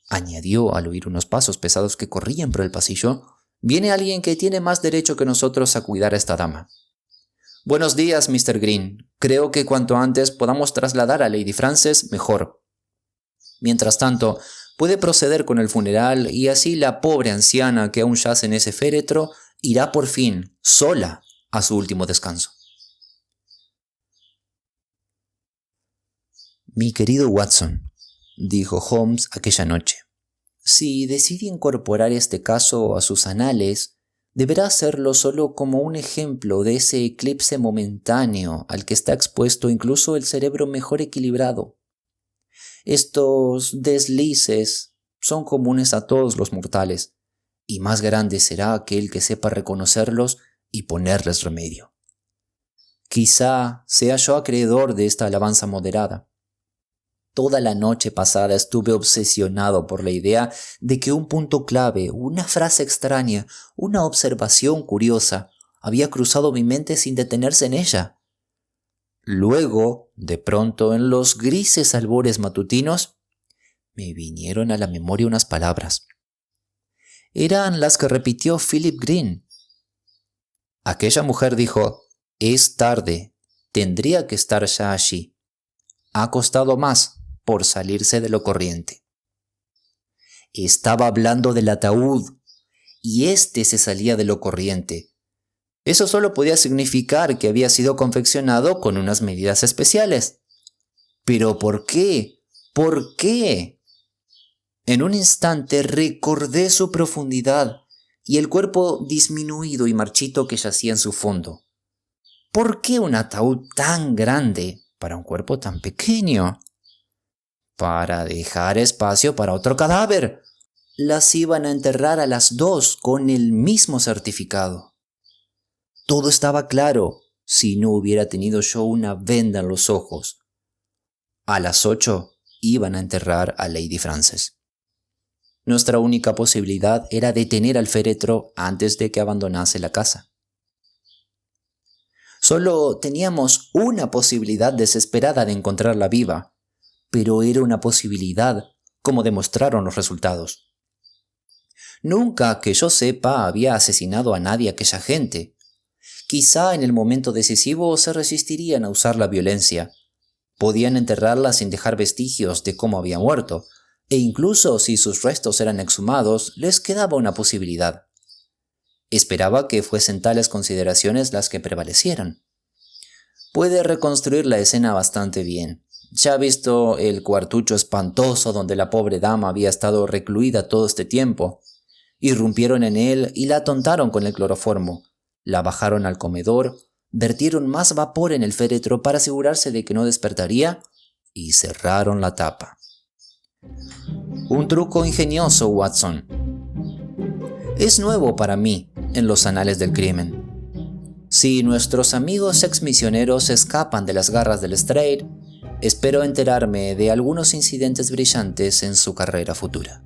añadió al oír unos pasos pesados que corrían por el pasillo, «viene alguien que tiene más derecho que nosotros a cuidar a esta dama. Buenos días, Mr. Green. Creo que cuanto antes podamos trasladar a Lady Frances, mejor. Mientras tanto, puede proceder con el funeral y así la pobre anciana que aún yace en ese féretro irá por fin, sola, a su último descanso». «Mi querido Watson», dijo Holmes aquella noche, «si decide incorporar este caso a sus anales, deberá hacerlo solo como un ejemplo de ese eclipse momentáneo al que está expuesto incluso el cerebro mejor equilibrado. Estos deslices son comunes a todos los mortales, y más grande será aquel que sepa reconocerlos y ponerles remedio. Quizá sea yo acreedor de esta alabanza moderada. Toda la noche pasada estuve obsesionado por la idea de que un punto clave, una frase extraña, una observación curiosa, había cruzado mi mente sin detenerse en ella. Luego, de pronto, en los grises albores matutinos, me vinieron a la memoria unas palabras. Eran las que repitió Philip Green. Aquella mujer dijo: «Es tarde, tendría que estar ya allí. Ha costado más por salirse de lo corriente». Estaba hablando del ataúd, y éste se salía de lo corriente. Eso solo podía significar que había sido confeccionado con unas medidas especiales. ¿Pero por qué? ¿Por qué? En un instante recordé su profundidad y el cuerpo disminuido y marchito que yacía en su fondo. ¿Por qué un ataúd tan grande para un cuerpo tan pequeño? Para dejar espacio para otro cadáver. Las iban a enterrar a las 2 con el mismo certificado. Todo estaba claro si no hubiera tenido yo una venda en los ojos. A las 8 iban a enterrar a Lady Frances. Nuestra única posibilidad era detener al féretro antes de que abandonase la casa. Solo teníamos una posibilidad desesperada de encontrarla viva, pero era una posibilidad, como demostraron los resultados. Nunca, que yo sepa, había asesinado a nadie aquella gente. Quizá en el momento decisivo se resistirían a usar la violencia. Podían enterrarla sin dejar vestigios de cómo había muerto, e incluso si sus restos eran exhumados, les quedaba una posibilidad. Esperaba que fuesen tales consideraciones las que prevalecieran. Puede reconstruir la escena bastante bien. Ya ha visto el cuartucho espantoso donde la pobre dama había estado recluida todo este tiempo. Irrumpieron en él y la atontaron con el cloroformo. La bajaron al comedor, vertieron más vapor en el féretro para asegurarse de que no despertaría y cerraron la tapa. Un truco ingenioso, Watson. Es nuevo para mí en los anales del crimen. Si nuestros amigos exmisioneros escapan de las garras del Straight, espero enterarme de algunos incidentes brillantes en su carrera futura.